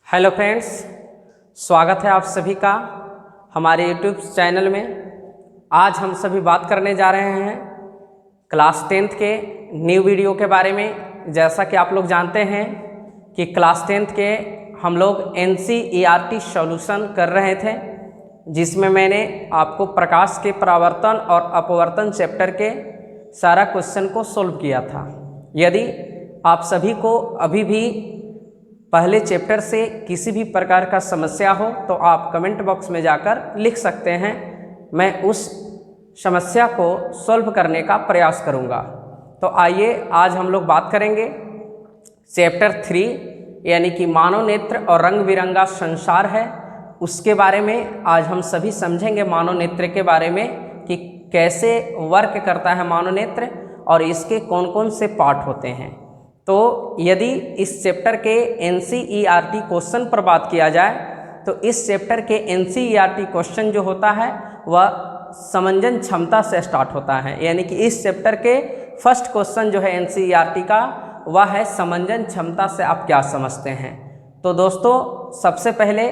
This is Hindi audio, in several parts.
हेलो फ्रेंड्स, स्वागत है आप सभी का हमारे यूट्यूब चैनल में। आज हम सभी बात करने जा रहे हैं क्लास 10th के न्यू वीडियो के बारे में। जैसा कि आप लोग जानते हैं कि क्लास 10th के हम लोग NCERT सॉल्यूशन कर रहे थे, जिसमें मैंने आपको प्रकाश के परावर्तन और अपवर्तन चैप्टर के सारा क्वेश्चन को सोल्व किया था। यदि आप सभी को अभी भी पहले चैप्टर से किसी भी प्रकार का समस्या हो तो आप कमेंट बॉक्स में जाकर लिख सकते हैं, मैं उस समस्या को सॉल्व करने का प्रयास करूंगा। तो आइए आज हम लोग बात करेंगे चैप्टर 3 यानी कि मानव नेत्र और रंग बिरंगा संसार है, उसके बारे में आज हम सभी समझेंगे। मानव नेत्र के बारे में कि कैसे वर्क करता है मानव नेत्र और इसके कौन कौन से पार्ट होते हैं। तो यदि इस चैप्टर के NCERT क्वेश्चन पर बात किया जाए तो इस चैप्टर के NCERT क्वेश्चन जो होता है वह समंजन क्षमता से स्टार्ट होता है, यानी कि इस चैप्टर के फर्स्ट क्वेश्चन जो है NCERT का वह है समंजन क्षमता से आप क्या समझते हैं। तो दोस्तों, सबसे पहले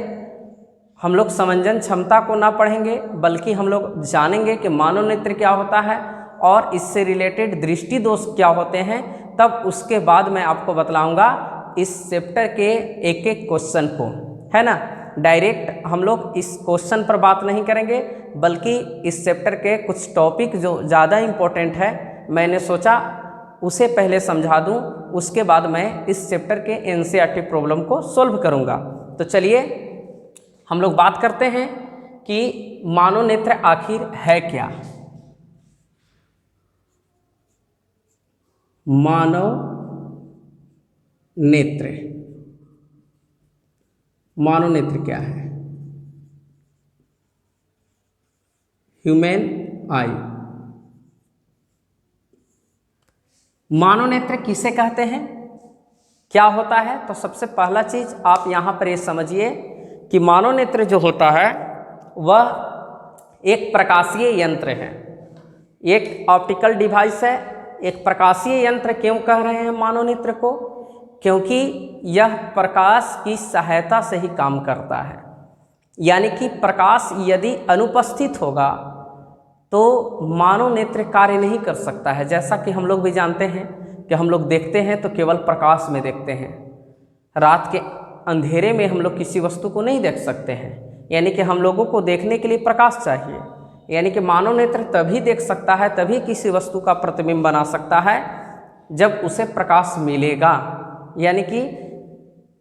हम लोग समंजन क्षमता को ना पढ़ेंगे बल्कि हम लोग जानेंगे कि मानव नेत्र क्या होता है और इससे रिलेटेड दृष्टि दोष क्या होते हैं। तब उसके बाद मैं आपको बतलाऊंगा इस चैप्टर के एक एक क्वेश्चन को, है ना। डायरेक्ट हम लोग इस क्वेश्चन पर बात नहीं करेंगे बल्कि इस चैप्टर के कुछ टॉपिक जो ज़्यादा इम्पोर्टेंट है मैंने सोचा उसे पहले समझा दूं, उसके बाद मैं इस चैप्टर के NCERT प्रॉब्लम को सॉल्व करूंगा। तो चलिए हम लोग बात करते हैं कि मानव नेत्र आखिर है क्या। मानव नेत्र, मानव नेत्र क्या है? ह्यूमन आई। मानव नेत्र किसे कहते हैं, क्या होता है? तो सबसे पहला चीज आप यहां पर ये समझिए कि मानव नेत्र जो होता है वह एक प्रकाशीय यंत्र है, एक ऑप्टिकल डिवाइस है। एक प्रकाशीय यंत्र क्यों कह रहे हैं मानव नेत्र को? क्योंकि यह प्रकाश की सहायता से ही काम करता है, यानी कि प्रकाश यदि अनुपस्थित होगा तो मानव नेत्र कार्य नहीं कर सकता है। जैसा कि हम लोग भी जानते हैं कि हम लोग देखते हैं तो केवल प्रकाश में देखते हैं, रात के अंधेरे में हम लोग किसी वस्तु को नहीं देख सकते हैं, यानी कि हम लोगों को देखने के लिए प्रकाश चाहिए। यानी कि मानव नेत्र तभी देख सकता है, तभी किसी वस्तु का प्रतिबिंब बना सकता है जब उसे प्रकाश मिलेगा। यानी कि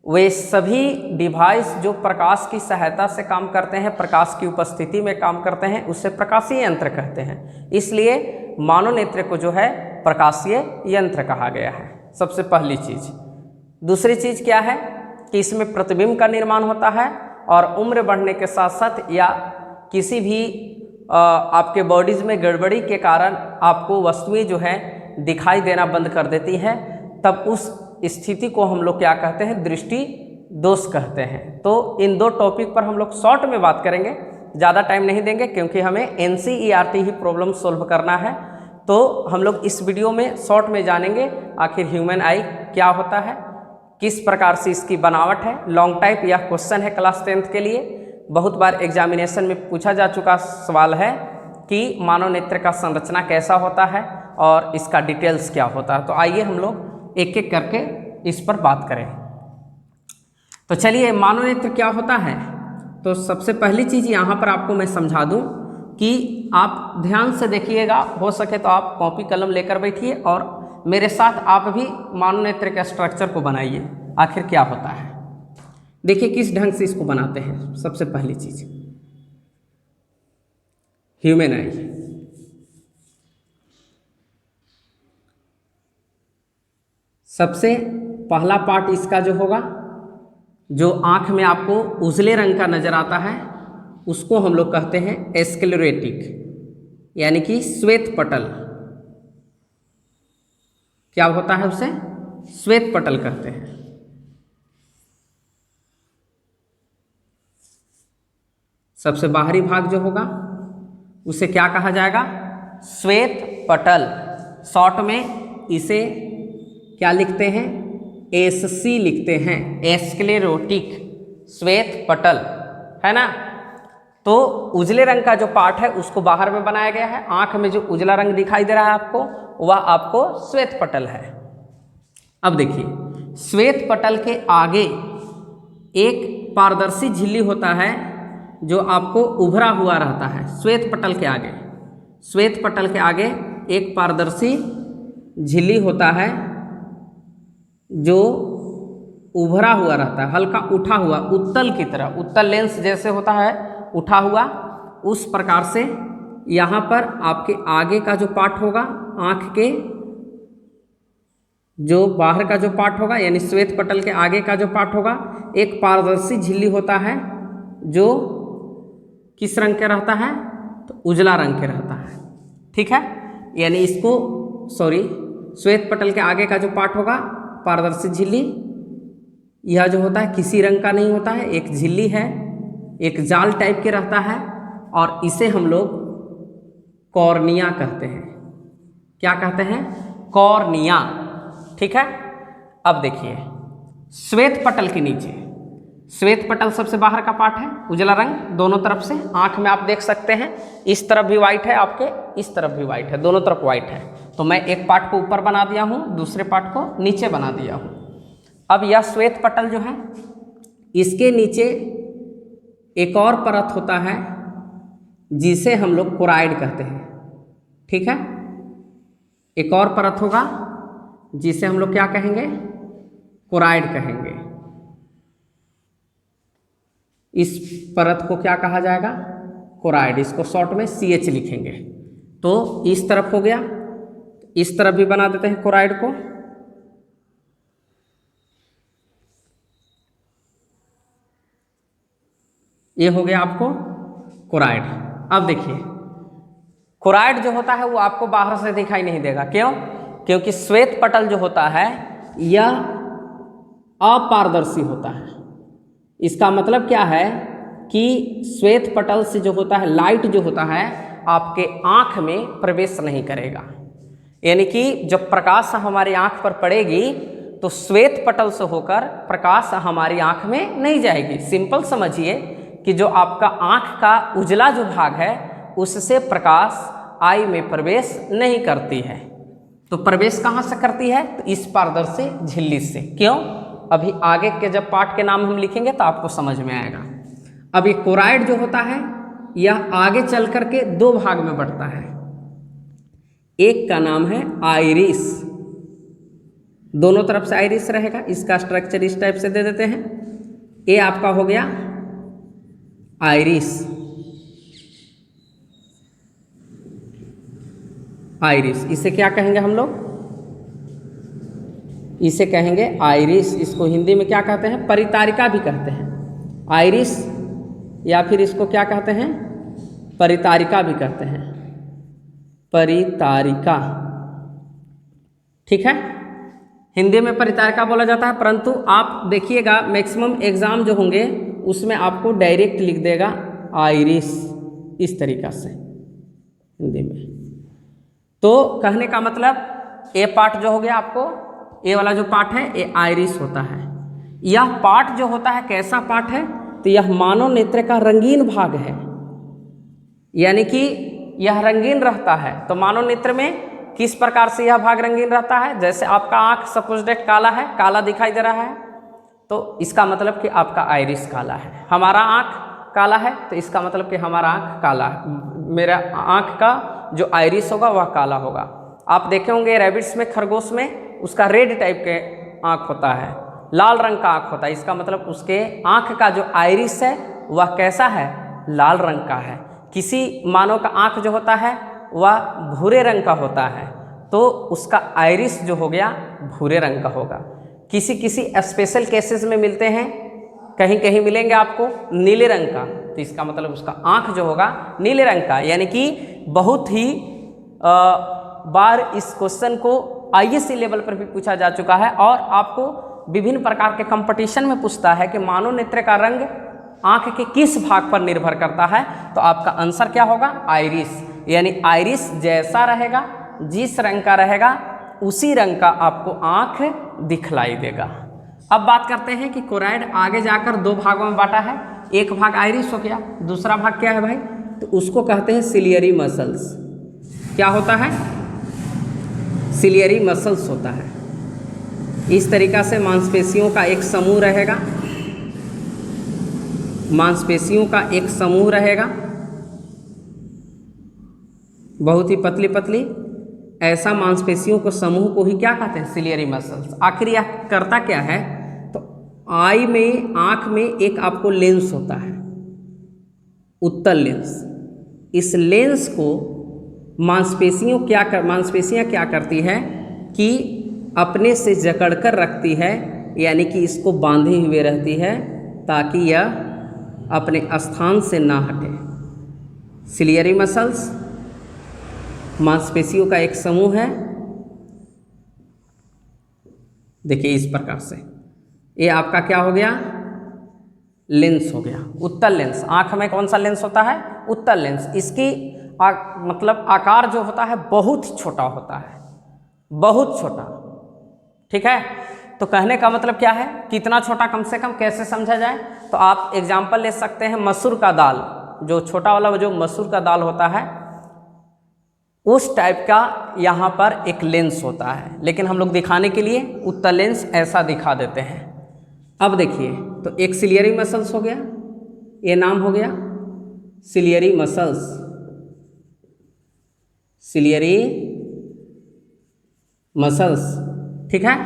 वे सभी डिवाइस जो प्रकाश की सहायता से काम करते हैं, प्रकाश की उपस्थिति में काम करते हैं, उसे प्रकाशीय यंत्र कहते हैं। इसलिए मानव नेत्र को जो है प्रकाशीय यंत्र कहा गया है, सबसे पहली चीज। दूसरी चीज क्या है कि इसमें प्रतिबिंब का निर्माण होता है और उम्र बढ़ने के साथ साथ या किसी भी आपके बॉडीज में गड़बड़ी के कारण आपको वस्तुएं जो है दिखाई देना बंद कर देती हैं, तब उस स्थिति को हम लोग क्या कहते हैं? दृष्टि दोष कहते हैं। तो इन दो टॉपिक पर हम लोग शॉर्ट में बात करेंगे, ज़्यादा टाइम नहीं देंगे क्योंकि हमें NCERT ही प्रॉब्लम सोल्व करना है। तो हम लोग इस वीडियो में शॉर्ट में जानेंगे आखिर ह्यूमन आई क्या होता है, किस प्रकार से इसकी बनावट है। लॉन्ग टाइप यह क्वेश्चन है क्लास 10th के लिए, बहुत बार एग्जामिनेशन में पूछा जा चुका सवाल है कि मानव नेत्र का संरचना कैसा होता है और इसका डिटेल्स क्या होता है। तो आइए हम लोग एक एक करके इस पर बात करें। तो चलिए, मानव नेत्र क्या होता है? तो सबसे पहली चीज़ यहाँ पर आपको मैं समझा दूँ कि आप ध्यान से देखिएगा, हो सके तो आप कॉपी कलम लेकर बैठिए और मेरे साथ आप भी मानव नेत्र के स्ट्रक्चर को बनाइए, आखिर क्या होता है। देखिए किस ढंग से इसको बनाते हैं। सबसे पहली चीज ह्यूमन आई। सबसे पहला पार्ट इसका जो होगा, जो आंख में आपको उजले रंग का नजर आता है, उसको हम लोग कहते हैं स्क्लेरोटिक, यानी कि श्वेत पटल। क्या होता है? उसे श्वेत पटल कहते हैं। सबसे बाहरी भाग जो होगा उसे क्या कहा जाएगा? श्वेत पटल। शॉर्ट में इसे क्या लिखते हैं? SC लिखते हैं, स्क्लेरोटिक। श्वेत पटल, है ना। तो उजले रंग का जो पार्ट है उसको बाहर में बनाया गया है। आंख में जो उजला रंग दिखाई दे रहा है आपको, वह आपको श्वेत पटल है। अब देखिए, श्वेत पटल के आगे एक पारदर्शी झिल्ली होता है जो आपको उभरा हुआ रहता है। श्वेत पटल के आगे, श्वेत पटल के आगे एक पारदर्शी झिल्ली होता है जो उभरा हुआ रहता है, हल्का उठा हुआ, उत्तल की तरह, उत्तल लेंस जैसे होता है उठा हुआ, उस प्रकार से यहाँ पर आपके आगे का जो पार्ट होगा, आँख के जो बाहर का जो पार्ट होगा, यानी श्वेत पटल के आगे का जो पार्ट होगा, एक पारदर्शी झिल्ली होता है जो किस रंग के रहता है, तो उजला रंग के रहता है। ठीक है, यानी इसको श्वेत पटल के आगे का जो पार्ट होगा पारदर्शी झिल्ली, यह जो होता है किसी रंग का नहीं होता है, एक झिल्ली है, एक जाल टाइप के रहता है, और इसे हम लोग कॉर्निया कहते हैं। क्या कहते हैं? कॉर्निया। ठीक है, अब देखिए, श्वेत पटल के नीचे, श्वेत पटल सबसे बाहर का पार्ट है, उजला रंग दोनों तरफ से, आंख में आप देख सकते हैं, इस तरफ भी वाइट है आपके, इस तरफ भी वाइट है, दोनों तरफ वाइट है। तो मैं एक पार्ट को ऊपर बना दिया हूँ, दूसरे पार्ट को नीचे बना दिया हूँ। अब यह श्वेत पटल जो है, इसके नीचे एक और परत होता है जिसे हम लोग कोराइड कहते हैं। ठीक है, एक और परत होगा जिसे हम लोग क्या कहेंगे? कोराइड कहेंगे। इस परत को क्या कहा जाएगा? कोराइड। इसको शॉर्ट में CH लिखेंगे। तो इस तरफ हो गया, इस तरफ भी बना देते हैं कोराइड को। ये हो गया आपको कोराइड। अब देखिए, कोराइड जो होता है वो आपको बाहर से दिखाई नहीं देगा। क्यों? क्योंकि श्वेत पटल जो होता है यह अपारदर्शी होता है। इसका मतलब क्या है कि श्वेत पटल से जो होता है, लाइट जो होता है आपके आँख में प्रवेश नहीं करेगा। यानी कि जब प्रकाश हमारी आँख पर पड़ेगी तो श्वेत पटल से होकर प्रकाश हमारी आँख में नहीं जाएगी। सिंपल समझिए कि जो आपका आँख का उजला जो भाग है उससे प्रकाश आई में प्रवेश नहीं करती है। तो प्रवेश कहाँ से करती है? तो इस पारदर्शी झिल्ली से। क्यों? अभी आगे के जब पार्ट के नाम हम लिखेंगे तो आपको समझ में आएगा। अब ये कोराइड जो होता है यह आगे चल करके दो भाग में बढ़ता है। एक का नाम है आइरिस, दोनों तरफ से आइरिस रहेगा। इसका स्ट्रक्चर इस टाइप से दे देते हैं। ये आपका हो गया आइरिस, आइरिस। इसे क्या कहेंगे हम लोग? इसे कहेंगे आइरिस। इसको हिंदी में क्या कहते हैं? परितारिका भी कहते हैं। आइरिस या फिर इसको क्या कहते हैं? परितारिका भी कहते हैं, परितारिका। ठीक है, हिंदी में परितारिका बोला जाता है, परंतु आप देखिएगा मैक्सिमम एग्जाम जो होंगे उसमें आपको डायरेक्ट लिख देगा आइरिस, इस तरीक़ा से हिंदी में। तो कहने का मतलब ए पार्ट जो हो गया आपको, ए वाला जो पार्ट है ये आइरिस होता है। यह पार्ट जो होता है कैसा पार्ट है? तो यह मानव नेत्र का रंगीन भाग है, यानी कि यह रंगीन रहता है। तो मानव नेत्र में किस प्रकार से यह भाग रंगीन रहता है? जैसे आपका आँख सपोज डेट काला है, काला दिखाई दे रहा है, तो इसका मतलब कि आपका आइरिस काला है। हमारा आँख काला है तो इसका मतलब कि हमारा आँख काला है, मेरा आँख का जो आइरिस होगा वह काला होगा। आप देखे होंगे रैबिट्स में, खरगोश में उसका रेड टाइप के आँख होता है, लाल रंग का आँख होता है। इसका मतलब उसके आँख का जो आइरिस है वह कैसा है? लाल रंग का है। किसी मानव का आँख जो होता है वह भूरे रंग का होता है, तो उसका आइरिस जो हो गया भूरे रंग का होगा। किसी किसी स्पेशल केसेस में मिलते हैं, कहीं कहीं मिलेंगे आपको नीले रंग का, तो इसका मतलब उसका आँख जो होगा नीले रंग का। यानी कि बहुत ही बार इस क्वेश्चन को ISC लेवल पर भी पूछा जा चुका है, और आपको विभिन्न प्रकार के कंपटीशन में पूछता है कि मानव नेत्र का रंग आँख के किस भाग पर निर्भर करता है। तो आपका आंसर क्या होगा? आइरिस। यानी आइरिस जैसा रहेगा, जिस रंग का रहेगा उसी रंग का आपको आँख दिखलाई देगा। अब बात करते हैं कि कोराइड आगे जाकर दो भागों में बांटा है। एक भाग आइरिस हो गया, दूसरा भाग क्या है भाई, तो उसको कहते हैं सिलियरी मसल्स। क्या होता है, सिलियरी मसल्स होता है। इस तरीक़ा से मांसपेशियों का एक समूह रहेगा, मांसपेशियों का एक समूह रहेगा, बहुत ही पतली पतली, ऐसा मांसपेशियों को समूह को ही क्या कहते हैं, सिलियरी मसल्स। आखिर यह करता क्या है, तो आई में, आँख में एक आपको लेंस होता है, उत्तल लेंस। इस लेंस को मांसपेशियाँ क्या करती है कि अपने से जकड़ कर रखती है, यानी कि इसको बांधे हुए रहती है ताकि यह अपने स्थान से ना हटे। सिलियरी मसल्स मांसपेशियों का एक समूह है। देखिए इस प्रकार से ये आपका क्या हो गया, लेंस हो गया, उत्तल लेंस। आँख में कौन सा लेंस होता है, उत्तल लेंस। इसकी मतलब आकार जो होता है बहुत छोटा होता है, बहुत छोटा। ठीक है, तो कहने का मतलब क्या है, कितना छोटा, कम से कम कैसे समझा जाए, तो आप एग्जाम्पल ले सकते हैं मसूर का दाल, जो छोटा वाला जो मसूर का दाल होता है उस टाइप का यहाँ पर एक लेंस होता है, लेकिन हम लोग दिखाने के लिए उत्तल लेंस ऐसा दिखा देते हैं। अब देखिए, तो एक सिलियरी मसल्स हो गया, ये नाम हो गया सिलियरी मसल्स, सिलियरी मसल्स। ठीक है,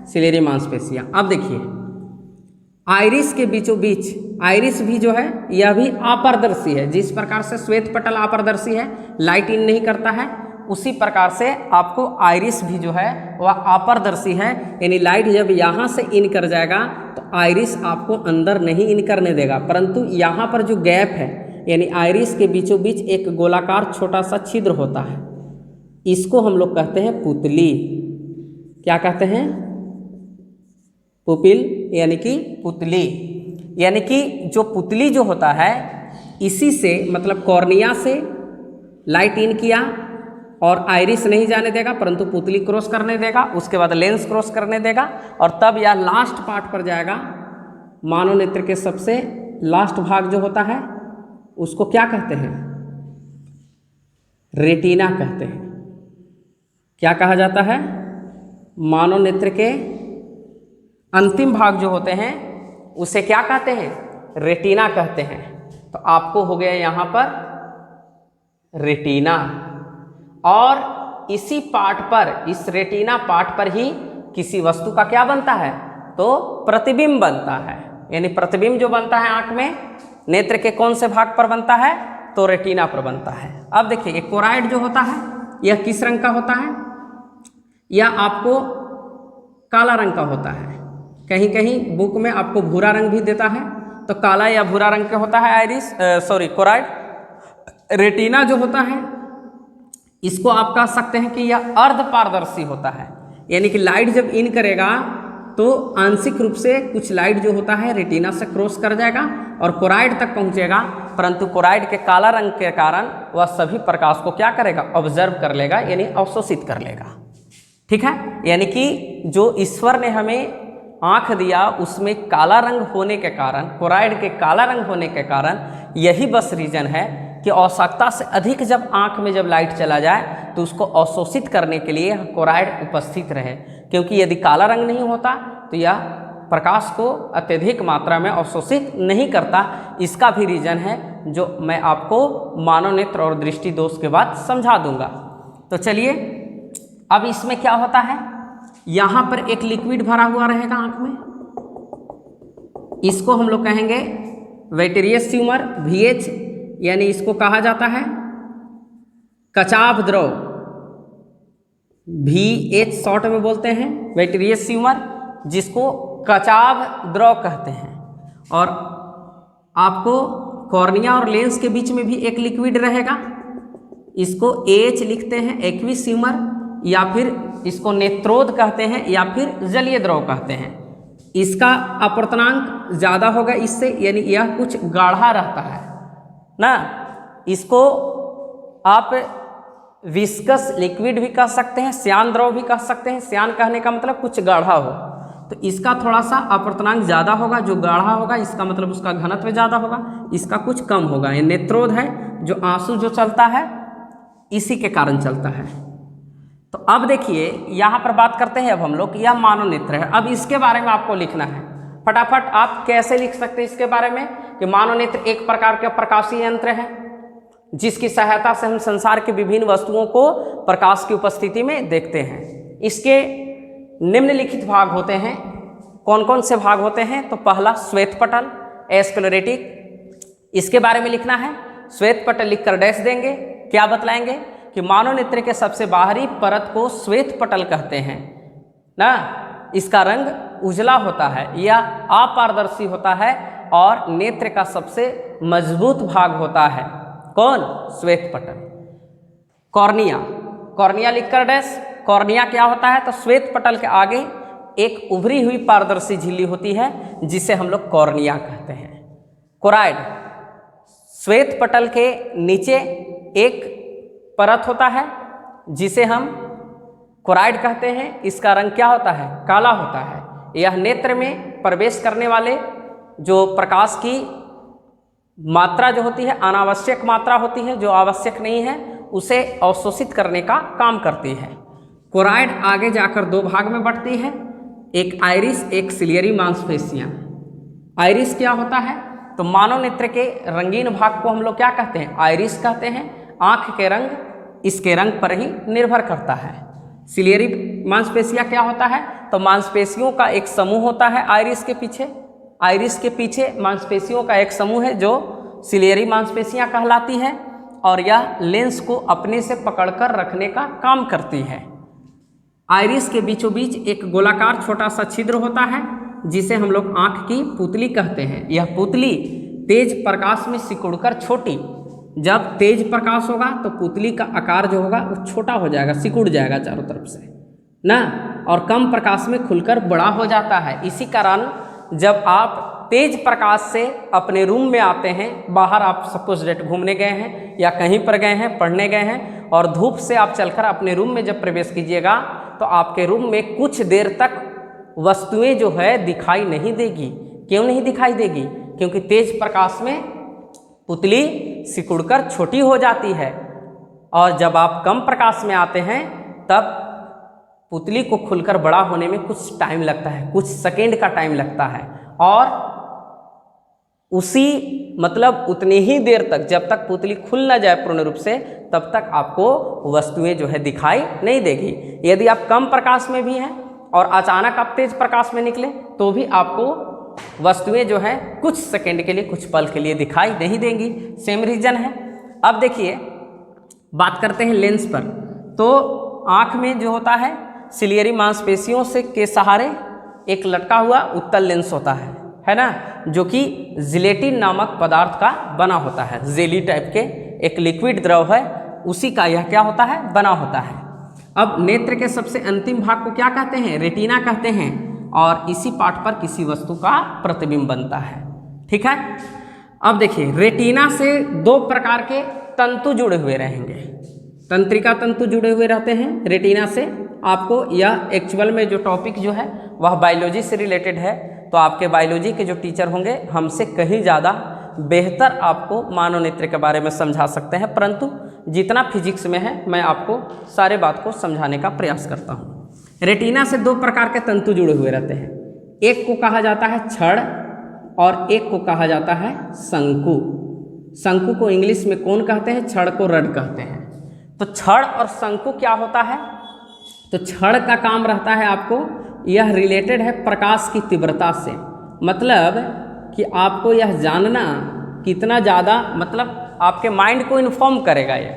सिलियरी मांसपेशियाँ। अब देखिए आइरिस के बीचों बीच, आइरिस भी जो है यह भी अपारदर्शी है। जिस प्रकार से श्वेत पटल अपारदर्शी है, लाइट इन नहीं करता है, उसी प्रकार से आपको आइरिस भी जो है वह अपारदर्शी है, यानी लाइट जब यहाँ से इन कर जाएगा तो आइरिस आपको अंदर नहीं इन करने देगा, परंतु यहाँ पर जो गैप है, यानी आइरिस के बीचों बीच एक गोलाकार छोटा सा छिद्र होता है, इसको हम लोग कहते हैं पुतली। क्या कहते हैं, पुपिल, यानी कि पुतली। यानी कि जो पुतली जो होता है, इसी से मतलब कॉर्निया से लाइट इन किया और आइरिस नहीं जाने देगा, परंतु पुतली क्रॉस करने देगा, उसके बाद लेंस क्रॉस करने देगा, और तब यह लास्ट पार्ट पर जाएगा। मानव नेत्र के सबसे लास्ट भाग जो होता है उसको क्या कहते हैं, रेटिना कहते हैं। क्या कहा जाता है, मानव नेत्र के अंतिम भाग जो होते हैं उसे क्या कहते हैं, रेटिना कहते हैं। तो आपको हो गया यहाँ पर रेटिना, और इसी पार्ट पर, इस रेटिना पार्ट पर ही किसी वस्तु का क्या बनता है, तो प्रतिबिंब बनता है। यानी प्रतिबिंब जो बनता है आँख में, नेत्र के कौन से भाग पर बनता है, तो रेटिना पर बनता है। अब देखिए एक कोराइड जो होता है यह किस रंग का होता है, यह आपको काला रंग का होता है। कहीं कहीं बुक में आपको भूरा रंग भी देता है, तो काला या भूरा रंग का होता है आइरिस, कोराइड। रेटिना जो होता है इसको आप कह सकते हैं कि यह अर्ध पारदर्शी होता है, यानी कि लाइट जब इन करेगा तो आंशिक रूप से कुछ लाइट जो होता है रेटिना से क्रॉस कर जाएगा और कोराइड तक पहुंचेगा, परंतु कोराइड के काला रंग के कारण वह सभी प्रकाश को क्या करेगा, ऑब्जर्व कर लेगा, यानी अवशोषित कर लेगा। ठीक है, यानी कि जो ईश्वर ने हमें आँख दिया उसमें काला रंग होने के कारण, कोराइड के काला रंग होने के कारण, यही बस रीजन है कि आवश्यकता से अधिक जब आँख में जब लाइट चला जाए तो उसको अवशोषित करने के लिए कोराइड उपस्थित रहे, क्योंकि यदि काला रंग नहीं होता तो यह प्रकाश को अत्यधिक मात्रा में अवशोषित नहीं करता। इसका भी रीजन है जो मैं आपको मानव नेत्र और दृष्टि दोष के बाद समझा दूंगा। तो चलिए, अब इसमें क्या होता है, यहाँ पर एक लिक्विड भरा हुआ रहेगा आँख में, इसको हम लोग कहेंगे वेटेरियस ट्यूमर, VH, यानी इसको कहा जाता है कचाभ द्रव, VH शॉर्ट में बोलते हैं, वेटेरियस ट्यूमर, जिसको कचाभ द्रव कहते हैं। और आपको कॉर्निया और लेंस के बीच में भी एक लिक्विड रहेगा, इसको AH लिखते हैं, एक्विस ट्यूमर, या फिर इसको नेत्रोद कहते हैं, या फिर जलीय द्रव कहते हैं। इसका अपवर्तनांक ज़्यादा होगा इससे, यानी यह कुछ गाढ़ा रहता है ना। इसको आप विस्कस लिक्विड भी कह सकते हैं, श्यान द्रव भी कह सकते हैं। श्यान कहने का मतलब कुछ गाढ़ा हो, तो इसका थोड़ा सा अपवर्तनांक ज़्यादा होगा, जो गाढ़ा होगा इसका मतलब उसका घनत्व ज़्यादा होगा, इसका कुछ कम होगा। ये नेत्रोध है, जो आंसू जो चलता है इसी के कारण चलता है। तो अब देखिए यहाँ पर बात करते हैं अब हम लोग, यह मानव नेत्र है। अब इसके बारे में आपको लिखना है फटाफट। आप कैसे लिख सकते हैं इसके बारे में कि मानव नेत्र एक प्रकार का प्रकाशीय यंत्र है जिसकी सहायता से हम संसार के विभिन्न वस्तुओं को प्रकाश की उपस्थिति में देखते हैं। इसके निम्नलिखित भाग होते हैं। कौन कौन से भाग होते हैं? तो पहला श्वेत पटल, एस्क्लेरोटिक, इसके बारे में लिखना है। श्वेत पटल लिखकर डैश देंगे। क्या बतलाएंगे कि मानव नेत्र के सबसे बाहरी परत को श्वेत पटल कहते हैं ना। इसका रंग उजला होता है या अपारदर्शी होता है और नेत्र का सबसे मजबूत भाग होता है कौन? श्वेत पटल। कॉर्निया, कॉर्निया लिखकर डैश। कॉर्निया क्या होता है? तो श्वेत पटल के आगे एक उभरी हुई पारदर्शी झिल्ली होती है जिसे हम लोग कॉर्निया कहते हैं। कोराइड, श्वेत पटल के नीचे एक परत होता है जिसे हम कोराइड कहते हैं। इसका रंग क्या होता है? काला होता है। यह नेत्र में प्रवेश करने वाले जो प्रकाश की मात्रा जो होती है, अनावश्यक मात्रा होती है जो आवश्यक नहीं है, उसे अवशोषित करने का काम करती है। कोराइड आगे जाकर दो भाग में बढ़ती है, एक आइरिस, एक सिलियरी मांसपेशियां। आइरिस क्या होता है? तो मानव नेत्र के रंगीन भाग को हम लोग क्या कहते हैं? आइरिस कहते हैं। आंख के रंग इसके रंग पर ही निर्भर करता है। सिलियरी मांसपेशियां क्या होता है? तो मांसपेशियों का एक समूह होता है आइरिस के पीछे। आइरिस के पीछे मांसपेशियों का एक समूह है जो सिलियरी मांसपेशियां कहलाती है और यह लेंस को अपने से पकड़कर रखने का काम करती है। आइरिस के बीचों बीच एक गोलाकार छोटा सा छिद्र होता है जिसे हम लोग आंख की पुतली कहते हैं। यह पुतली तेज प्रकाश में सिकुड़कर छोटी, जब तेज प्रकाश होगा तो पुतली का आकार जो होगा वो छोटा हो जाएगा, सिकुड़ जाएगा चारों तरफ से ना, और कम प्रकाश में खुलकर बड़ा हो जाता है। इसी कारण जब आप तेज प्रकाश से अपने रूम में आते हैं, बाहर आप सपोज डेट घूमने गए हैं या कहीं पर गए हैं, पढ़ने गए हैं, और धूप से आप चलकर अपने रूम में जब प्रवेश कीजिएगा तो आपके रूम में कुछ देर तक वस्तुएं जो है दिखाई नहीं देगी। क्यों नहीं दिखाई देगी? क्योंकि तेज प्रकाश में पुतली सिकुड़कर छोटी हो जाती है, और जब आप कम प्रकाश में आते हैं तब पुतली को खुलकर बड़ा होने में कुछ टाइम लगता है, कुछ सेकेंड का टाइम लगता है, और उसी मतलब उतनी ही देर तक जब तक पुतली खुल ना जाए पूर्ण रूप से तब तक आपको वस्तुएं जो है दिखाई नहीं देगी। यदि आप कम प्रकाश में भी हैं और अचानक आप तेज प्रकाश में निकले तो भी आपको वस्तुएं जो है कुछ सेकेंड के लिए, कुछ पल के लिए दिखाई नहीं देंगी। सेम रीजन है। अब देखिए बात करते हैं लेंस पर। तो आँख में जो होता है सिलियरी मांसपेशियों से के सहारे एक लटका हुआ उत्तल लेंस होता है ना, जो कि जिलेटिन नामक पदार्थ का बना होता है। जेली टाइप के एक लिक्विड द्रव है, उसी का यह क्या होता है? बना होता है। अब नेत्र के सबसे अंतिम भाग को क्या कहते हैं? रेटिना कहते हैं, और इसी पार्ट पर किसी वस्तु का प्रतिबिंब बनता है। ठीक है। अब देखिए रेटिना से दो प्रकार के तंतु जुड़े हुए रहेंगे। तंत्रिका तंतु जुड़े हुए रहते हैं रेटिना से। आपको यह एक्चुअल में जो टॉपिक जो है वह बायोलॉजी से रिलेटेड है, तो आपके बायोलॉजी के जो टीचर होंगे हमसे कहीं ज़्यादा बेहतर आपको मानव नेत्र के बारे में समझा सकते हैं, परंतु जितना फिजिक्स में है मैं आपको सारे बात को समझाने का प्रयास करता हूँ। रेटिना से दो प्रकार के तंतु जुड़े हुए रहते हैं। एक को कहा जाता है छड़ और एक को कहा जाता है शंकु। शंकु को इंग्लिश में कौन कहते हैं? छड़ को रड कहते हैं। तो छड़ और शंकु क्या होता है? तो छड़ का काम रहता है आपको, यह रिलेटेड है प्रकाश की तीव्रता से, मतलब कि आपको यह जानना कितना ज़्यादा, मतलब आपके माइंड को इन्फॉर्म करेगा ये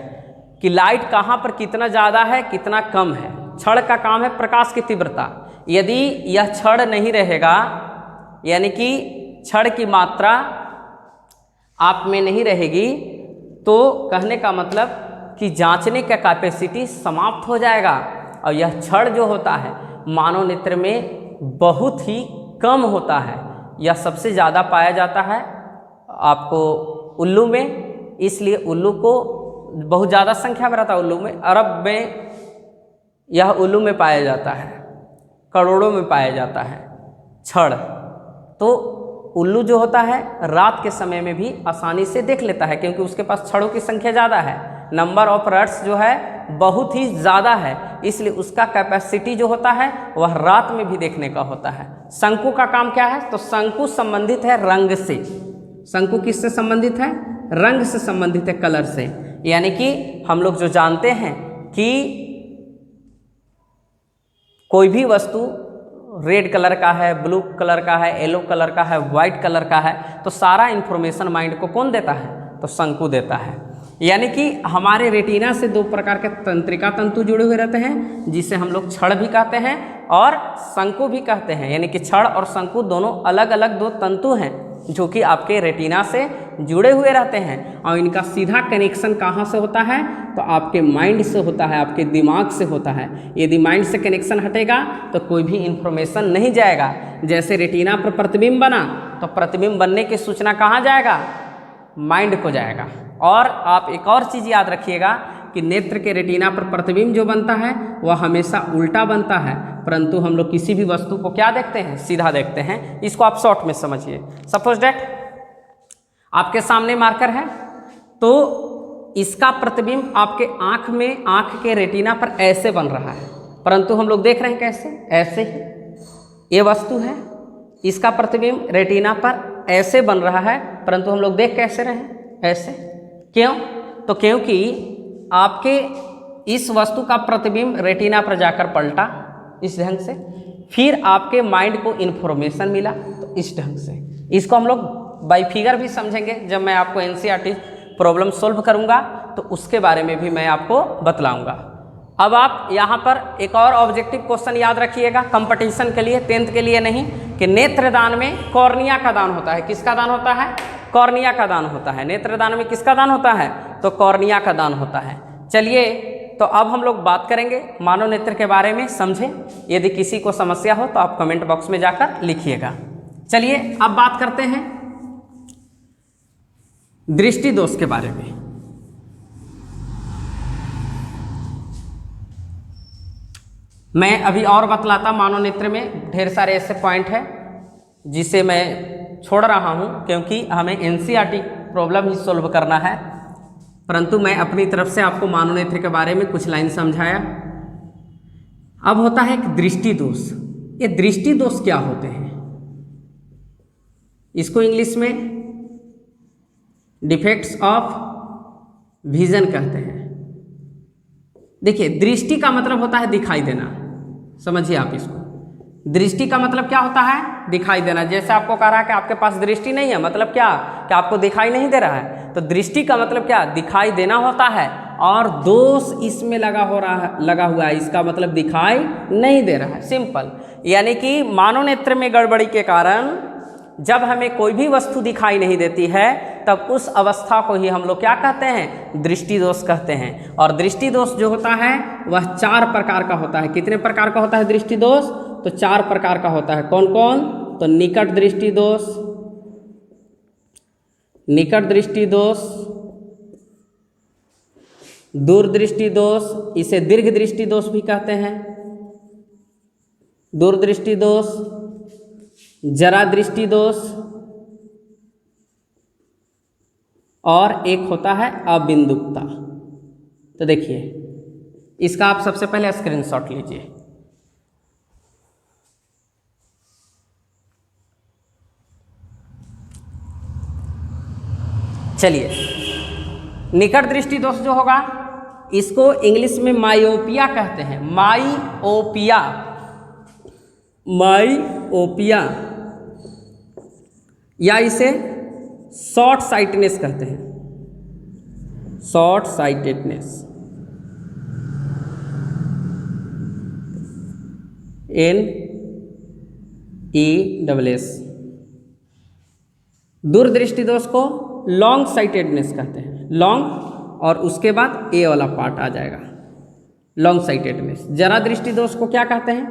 कि लाइट कहाँ पर कितना ज़्यादा है कितना कम है। छड़ का काम है प्रकाश की तीव्रता। यदि यह छड़ नहीं रहेगा, यानी कि छड़ की मात्रा आप में नहीं रहेगी, तो कहने का मतलब कि जांचने का कैपेसिटी समाप्त हो जाएगा। और यह छड़ जो होता है मानव नेत्र में बहुत ही कम होता है। यह सबसे ज़्यादा पाया जाता है आपको उल्लू में, इसलिए उल्लू को बहुत ज़्यादा संख्या में रहता है। उल्लू में अरब में यह उल्लू में पाया जाता है, करोड़ों में पाया जाता है। छड़। तो उल्लू जो होता है रात के समय में भी आसानी से देख लेता है, क्योंकि उसके पास छड़ों की संख्या ज़्यादा है, नंबर ऑफ रट्स जो है बहुत ही ज़्यादा है, इसलिए उसका कैपेसिटी जो होता है वह रात में भी देखने का होता है। शंकु का काम क्या है? तो शंकु संबंधित है रंग से। शंकु किससे संबंधित है? रंग से संबंधित है, कलर से। यानी कि हम लोग जो जानते हैं कि कोई भी वस्तु रेड कलर का है, ब्लू कलर का है, येलो कलर का है, वाइट कलर का है, तो सारा इंफॉर्मेशन माइंड को कौन देता है? तो शंकु देता है। यानी कि हमारे रेटिना से दो प्रकार के तंत्रिका तंतु जुड़े हुए रहते हैं, जिसे हम लोग छड़ भी कहते हैं और शंकु भी कहते हैं। यानी कि छड़ और शंकु दोनों अलग अलग दो तंतु हैं जो कि आपके रेटिना से जुड़े हुए रहते हैं, और इनका सीधा कनेक्शन कहाँ से होता है? तो आपके माइंड से होता है, आपके दिमाग से होता है। यदि माइंड से कनेक्शन हटेगा तो कोई भी इंफॉर्मेशन नहीं जाएगा। जैसे रेटिना पर प्रतिबिंब बना तो प्रतिबिंब बनने की सूचना कहाँ जाएगा? माइंड को जाएगा। और आप एक और चीज़ याद रखिएगा कि नेत्र के रेटिना पर प्रतिबिंब जो बनता है वह हमेशा उल्टा बनता है, परंतु हम लोग किसी भी वस्तु को क्या देखते हैं? सीधा देखते हैं। इसको आप शॉर्ट में समझिए। सपोज दैट आपके सामने मार्कर है, तो इसका प्रतिबिंब आपके आँख में, आँख के रेटिना पर ऐसे बन रहा है, परंतु हम लोग देख रहे हैं कैसे? ऐसे ही। ये वस्तु है, इसका प्रतिबिंब रेटिना पर ऐसे बन रहा है, परंतु हम लोग देख कैसे रहे हैं? ऐसे। क्यों? तो क्योंकि आपके इस वस्तु का प्रतिबिंब रेटिना पर जाकर पलटा इस ढंग से, फिर आपके माइंड को इन्फॉर्मेशन मिला तो इस ढंग से। इसको हम लोग बाई फिगर भी समझेंगे जब मैं आपको एनसीईआरटी प्रॉब्लम सोल्व करूंगा, तो उसके बारे में भी मैं आपको बतलाऊंगा। अब आप यहाँ पर एक और ऑब्जेक्टिव क्वेश्चन याद रखिएगा कंपटीशन के लिए, 10th के लिए नहीं, कि नेत्रदान में कॉर्निया का दान होता है। किसका दान होता है? कॉर्निया का दान होता है। नेत्रदान में किसका दान होता है? तो कॉर्निया का दान होता है। चलिए, तो अब हम लोग बात करेंगे मानव नेत्र के बारे में, समझें। यदि किसी को समस्या हो तो आप कमेंट बॉक्स में जाकर लिखिएगा। चलिए अब बात करते हैं दृष्टि दोष के बारे में। मैं अभी और बतलाता, मानव नेत्र में ढेर सारे ऐसे पॉइंट हैं जिसे मैं छोड़ रहा हूं क्योंकि हमें एनसीईआरटी प्रॉब्लम ही सोल्व करना है, परंतु मैं अपनी तरफ से आपको मानव नेत्र के बारे में कुछ लाइन समझाया। अब होता है एक दृष्टि दोष। ये दृष्टि दोष क्या होते हैं? इसको इंग्लिश में डिफेक्ट्स ऑफ विजन कहते हैं। देखिए, दृष्टि का मतलब होता है दिखाई देना। समझिए आप इसको। दृष्टि का मतलब क्या होता है? दिखाई देना। जैसे आपको कह रहा है कि आपके पास दृष्टि नहीं है, मतलब क्या? कि आपको दिखाई नहीं दे रहा है। तो दृष्टि का मतलब क्या? दिखाई देना होता है, और दोष इसमें लगा हुआ है, इसका मतलब दिखाई नहीं दे रहा है। सिंपल। यानी कि मानव नेत्र में गड़बड़ी के कारण जब हमें कोई भी वस्तु दिखाई नहीं देती है, तब उस अवस्था को ही हम लोग क्या कहते हैं? दृष्टि दोष कहते हैं। और दृष्टि दोष जो होता है वह 4 प्रकार का होता है। कितने प्रकार का होता है दृष्टि दोष? तो 4 प्रकार का होता है। कौन कौन? तो निकट दृष्टि दोष, निकट दृष्टि दोष, दूरदृष्टि दोष, इसे दीर्घ दृष्टि दोष भी कहते हैं, दूरदृष्टि दोष, जरा दृष्टि दोष, और एक होता है अबिंदुकता। तो देखिए, इसका आप सबसे पहले स्क्रीनशॉट लीजिए। चलिए, निकट दृष्टि दोष जो होगा इसको इंग्लिश में मायोपिया कहते हैं। माइओपिया, माइओपिया, या इसे शॉर्ट साइटनेस कहते हैं। Short sightedness, NESS। दूरदृष्टि दोष को लॉन्ग साइटेडनेस कहते हैं। लॉन्ग, और उसके बाद ए वाला पार्ट आ जाएगा, लॉन्ग साइटेडनेस। जरा दृष्टि दोष को क्या कहते हैं?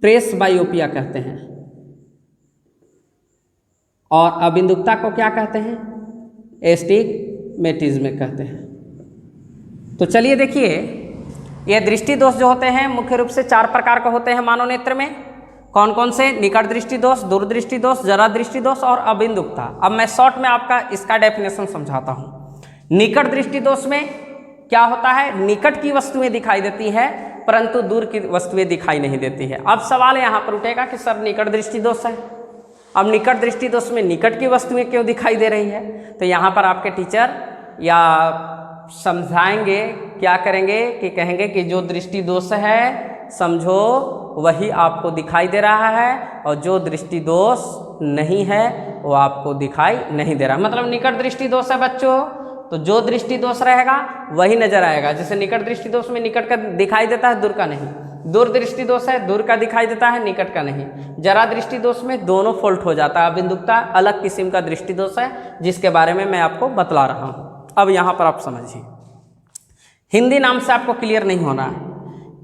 प्रेस बायोपिया कहते हैं। और अबिंदुकता को क्या कहते हैं? एस्टिग्मेटिज्म कहते हैं। तो चलिए देखिए, ये दृष्टि दोष जो होते हैं मुख्य रूप से 4 प्रकार के होते हैं मानव नेत्र में। कौन कौन से? निकट दृष्टि दोष, दूरदृष्टि दोष, जरा दृष्टि दोष और अबिंदुकता। अब मैं शॉर्ट में आपका इसका डेफिनेशन समझाता हूँ। निकट दृष्टि दोष में क्या होता है? निकट की वस्तुएं दिखाई देती है परंतु दूर की वस्तुएं दिखाई नहीं देती है। अब सवाल यहाँ पर उठेगा कि सर निकट दृष्टि दोष है, अब निकट दृष्टि दोष में निकट की वस्तुएं क्यों दिखाई दे रही है? तो यहाँ पर आपके टीचर या समझाएंगे, क्या करेंगे कि कहेंगे कि जो दृष्टि दोष है समझो वही आपको दिखाई दे रहा है और जो दृष्टि दोष नहीं है वो आपको दिखाई नहीं दे रहा। मतलब निकट दृष्टि दोष है बच्चों, तो जो दृष्टि दोष रहेगा वही नजर आएगा। जैसे निकट दृष्टि दोष में निकट का दिखाई देता है, दूर का नहीं। दूर दृष्टि दोष है, दूर का दिखाई देता है, निकट का नहीं। जरा दृष्टि दोष में दोनों फॉल्ट हो जाता है। अबिंदुकता अलग किस्म का दृष्टि दोष है जिसके बारे में मैं आपको बतला रहा हूँ। अब यहाँ पर आप समझिए, हिंदी नाम से आपको क्लियर नहीं होना है,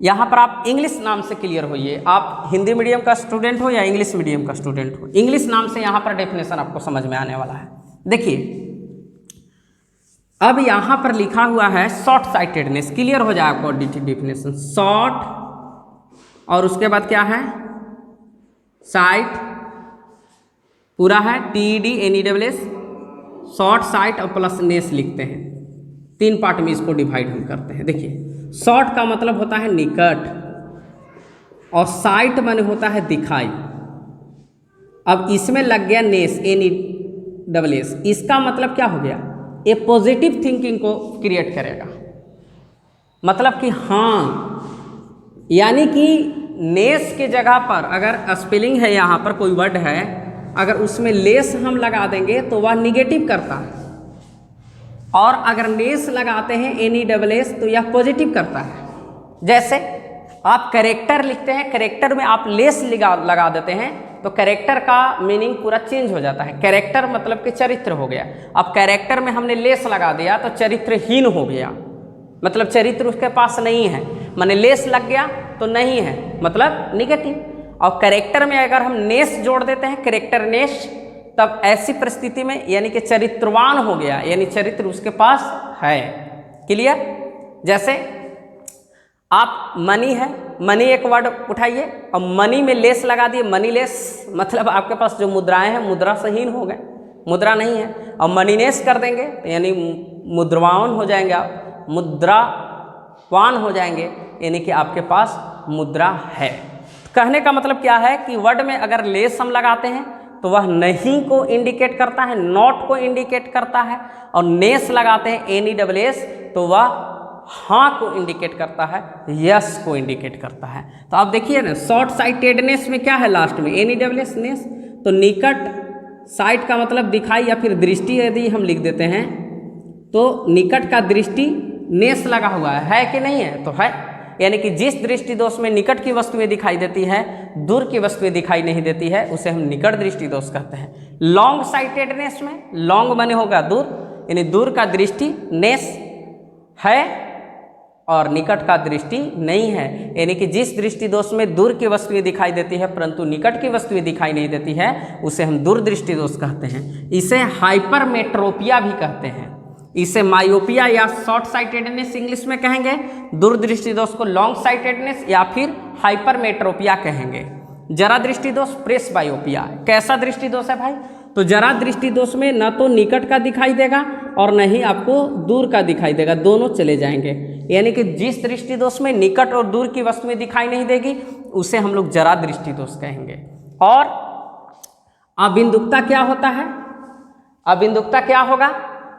यहाँ पर आप इंग्लिश नाम से क्लियर होइए। आप हिंदी मीडियम का स्टूडेंट हो या इंग्लिश मीडियम का स्टूडेंट हो, इंग्लिश नाम से यहाँ पर डेफिनेशन आपको समझ में आने वाला है। देखिए अब यहाँ पर लिखा हुआ है शॉर्ट साइटेडनेस, क्लियर हो जाए आपको डेफिनेशन। शॉर्ट और उसके बाद क्या है? साइट, पूरा है TEDNESS, शॉर्ट साइट और प्लस नेस लिखते हैं। 3 पार्ट में इसको डिवाइड हम करते हैं। देखिए शॉर्ट का मतलब होता है निकट और साइट माने होता है दिखाई। अब इसमें लग गया नेस, NESS, इसका मतलब क्या हो गया? ये पॉजिटिव थिंकिंग को क्रिएट करेगा। मतलब कि हाँ, यानी कि नेस के जगह पर अगर स्पेलिंग है, यहाँ पर कोई वर्ड है, अगर उसमें लेस हम लगा देंगे तो वह निगेटिव करता है, और अगर नेस लगाते हैं NESS तो यह पॉजिटिव करता है। जैसे आप कैरेक्टर लिखते हैं, कैरेक्टर में आप लेस लगा देते हैं तो कैरेक्टर का मीनिंग पूरा चेंज हो जाता है। कैरेक्टर मतलब कि चरित्र हो गया। अब कैरेक्टर में हमने लेस लगा दिया तो चरित्रहीन हो गया, मतलब चरित्र उसके पास नहीं है। माने लेस लग गया तो नहीं है, मतलब निगेटिव। और कैरेक्टर में अगर हम नेस जोड़ देते हैं, कैरेक्टर नेस, तब ऐसी परिस्थिति में यानी कि चरित्रवान हो गया, यानी चरित्र उसके पास है। क्लियर? जैसे आप मनी है, मनी एक वर्ड उठाइए और मनी में लेस लगा दिए, मनी लेस, मतलब आपके पास जो मुद्राएं हैं मुद्रा सहीन हो गए, मुद्रा नहीं है। और मनीनेस कर देंगे तो यानी मुद्रावान हो जाएंगे आप, मुद्रावान हो जाएंगे, यानी कि आपके पास मुद्रा है। कहने का मतलब क्या है कि वर्ड में अगर लेस हम लगाते हैं तो वह नहीं को इंडिकेट करता है, नॉट को इंडिकेट करता है, और नेस लगाते हैं NESS तो वह हाँ को इंडिकेट करता है, यस को इंडिकेट करता है। तो आप देखिए ना, शॉर्ट साइटेडनेस में क्या है लास्ट में? NESS, नेस। तो निकट साइट का मतलब दिखाई या फिर दृष्टि यदि हम लिख देते हैं तो निकट का दृष्टि नेस लगा हुआ है कि नहीं है? तो है। यानी कि जिस दृष्टि दोष में निकट की वस्तुएं दिखाई देती है, दूर की वस्तुएं दिखाई नहीं देती है, उसे हम निकट दृष्टि दोष कहते हैं। लॉन्ग साइटेडनेस में लॉन्ग माने होगा दूर, यानी दूर का दृष्टि नेस है और निकट का दृष्टि नहीं है, यानी कि जिस दृष्टि दोष में दूर की वस्तुएं दिखाई देती है परंतु निकट की वस्तुएं दिखाई नहीं देती है, उसे हम दूरदृष्टि दोष कहते हैं। इसे हाइपरमेट्रोपिया भी कहते हैं, इसे मायोपिया या शॉर्ट साइटेडनेस इंग्लिश में कहेंगे, दूरदृष्टि दोष को लॉन्ग साइटेडनेस या फिर हाइपरमेट्रोपिया कहेंगे। जरा दृष्टि दोष प्रेस बायोपिया। कैसा दृष्टि दोष है भाई? तो जरा दृष्टि दोष में न तो निकट का दिखाई देगा और न ही आपको दूर का दिखाई देगा, दोनों चले जाएंगे। यानी कि जिस दृष्टि दोष में निकट और दूर की वस्तुएं दिखाई नहीं देगी उसे हम लोग जरा दृष्टि दोष कहेंगे। और अबिंदुकता क्या होता है? अबिंदुकता क्या होगा?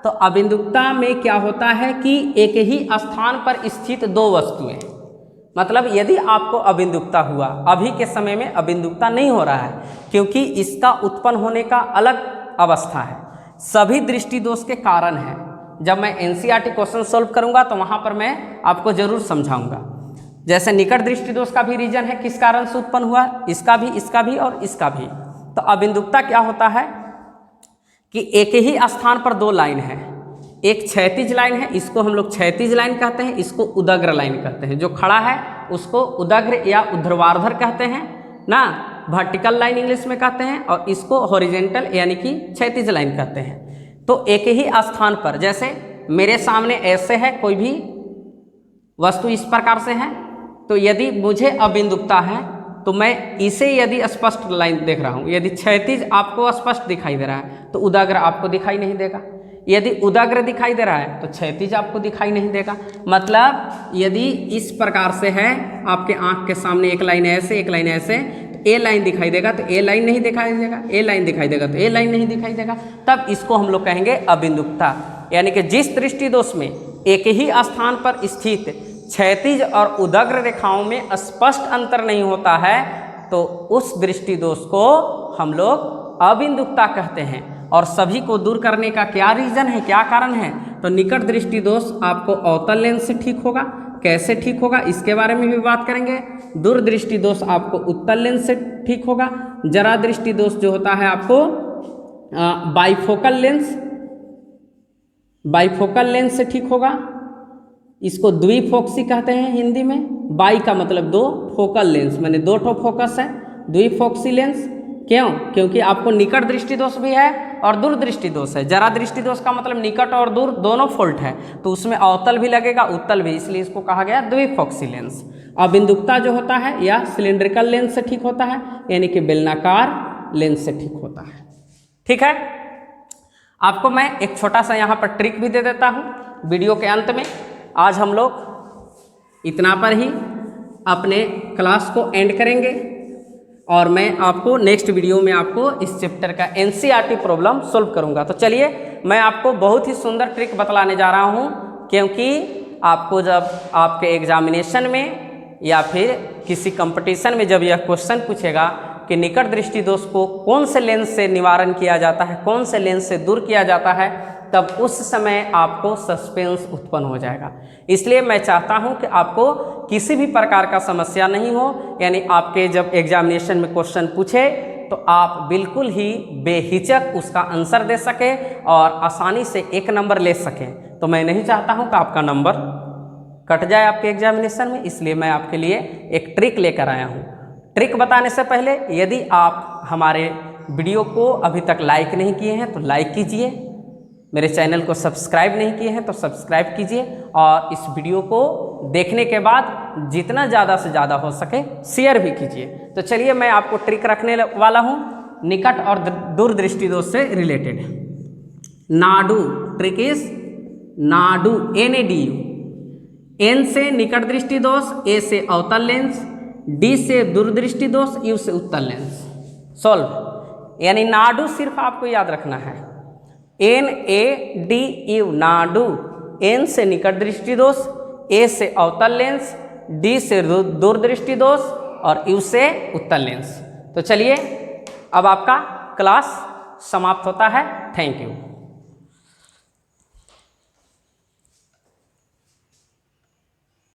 तो अबिंदुकता में क्या होता है कि एक ही स्थान पर स्थित 2 वस्तुएं, मतलब यदि आपको अबिंदुकता हुआ, अभी के समय में अबिंदुकता नहीं हो रहा है क्योंकि इसका उत्पन्न होने का अलग अवस्था है, सभी दृष्टि दोष के कारण है। जब मैं NCERT क्वेश्चन सॉल्व करूंगा तो वहां पर मैं आपको जरूर समझाऊंगा। जैसे निकट दृष्टि दोष का भी रीजन है, किस कारण से उत्पन्न हुआ, इसका भी और इसका भी। तो अबिंदुकता क्या होता है कि एक ही स्थान पर 2 लाइन है, एक क्षैतिज लाइन है, इसको हम लोग क्षैतिज लाइन कहते हैं, इसको उदग्र लाइन कहते हैं। जो खड़ा है उसको उदग्र या ऊर्ध्वाधर कहते हैं ना, वर्टिकल लाइन इंग्लिश में कहते हैं, और इसको हॉरिजेंटल यानी कि क्षैतिज लाइन कहते हैं। तो एक ही स्थान पर, जैसे मेरे सामने ऐसे है कोई भी वस्तु इस प्रकार से है, तो यदि मुझे अबिंदुकता है तो मैं इसे यदि स्पष्ट लाइन देख रहा हूँ, यदि क्षैतिज आपको स्पष्ट दिखाई दे रहा है तो उदाग्र आपको दिखाई नहीं देगा। यदि उदाग्र दिखाई दे रहा है तो क्षैतिज आपको दिखाई नहीं देगा। मतलब यदि इस प्रकार से है, आपके आँख के सामने एक लाइन ऐसे, एक लाइन ऐसे, तो ए लाइन दिखाई देगा तो ए लाइन नहीं दिखाई देगा, ए लाइन दिखाई देगा तो ए लाइन नहीं दिखाई देगा। तब इसको हम लोग कहेंगे अबिंदुकता। यानी कि जिस दृष्टि दोष में एक ही स्थान पर स्थित क्षैतिज और उदग्र रेखाओं में स्पष्ट अंतर नहीं होता है तो उस दृष्टि दोष को हम लोग अबिंदुकता कहते हैं। और सभी को दूर करने का क्या रीज़न है, क्या कारण है? तो निकट दृष्टि दोष आपको अवतल लेंस से ठीक होगा। कैसे ठीक होगा इसके बारे में भी बात करेंगे। दूरदृष्टि दोष आपको उत्तल लेंस से ठीक होगा। जरा दृष्टि दोष जो होता है आपको बाइफोकल लेंस से ठीक होगा। इसको द्विफोक्सी कहते हैं हिंदी में। बाई का मतलब दो, फोकल लेंस माने दो ठो फोकस है, द्विफोक्सी लेंस। क्यों? क्योंकि आपको निकट दृष्टि दोष भी है और दूर दृष्टि दोष है। जरा दृष्टि दोष का मतलब निकट और दूर दोनों फोल्ट है, तो उसमें अवतल भी लगेगा उत्तल भी, इसलिए इसको कहा गया द्विफोक्सी लेंस। अबिंदुकता जो होता है या सिलिंड्रिकल लेंस से ठीक होता है, यानी कि बेलनाकार लेंस से ठीक होता है। ठीक है, आपको मैं एक छोटा सा यहाँ पर ट्रिक भी दे देता हूँ वीडियो के अंत में। आज हम लोग इतना पर ही अपने क्लास को एंड करेंगे और मैं आपको नेक्स्ट वीडियो में आपको इस चैप्टर का एनसीईआरटी प्रॉब्लम सॉल्व करूंगा। तो चलिए मैं आपको बहुत ही सुंदर ट्रिक बतलाने जा रहा हूं, क्योंकि आपको जब आपके एग्जामिनेशन में या फिर किसी कंपटीशन में जब यह क्वेश्चन पूछेगा कि निकट दृष्टि दोष को कौन से लेंस से निवारण किया जाता है, कौन से लेंस से दूर किया जाता है, तब उस समय आपको सस्पेंस उत्पन्न हो जाएगा। इसलिए मैं चाहता हूं कि आपको किसी भी प्रकार का समस्या नहीं हो, यानी आपके जब एग्जामिनेशन में क्वेश्चन पूछे तो आप बिल्कुल ही बेहिचक उसका आंसर दे सके और आसानी से 1 नंबर ले सकें। तो मैं नहीं चाहता हूं कि आपका नंबर कट जाए आपके एग्जामिनेशन में, इसलिए मैं आपके लिए एक ट्रिक लेकर आया हूं। ट्रिक बताने से पहले यदि आप हमारे वीडियो को अभी तक लाइक नहीं किए हैं तो लाइक कीजिए, मेरे चैनल को सब्सक्राइब नहीं किए हैं तो सब्सक्राइब कीजिए, और इस वीडियो को देखने के बाद जितना ज़्यादा से ज़्यादा हो सके शेयर भी कीजिए। तो चलिए मैं आपको ट्रिक रखने वाला हूँ निकट और दूर दृष्टि दोष से related. Nadu, trick is Nadu, NADU। N से निकट दृष्टि दोष, A से अवतल लेंस, D से दूरदृष्टि दोष, U से उत्तल लेंस। सॉल्व। यानी नाडु सिर्फ आपको याद रखना है, NADU, नाडु। N से निकट दृष्टि दोष, A से अवतल लेंस, D से दूरदृष्टि दोष और U से उत्तल लेंस। तो चलिए अब आपका क्लास समाप्त होता है। Thank you.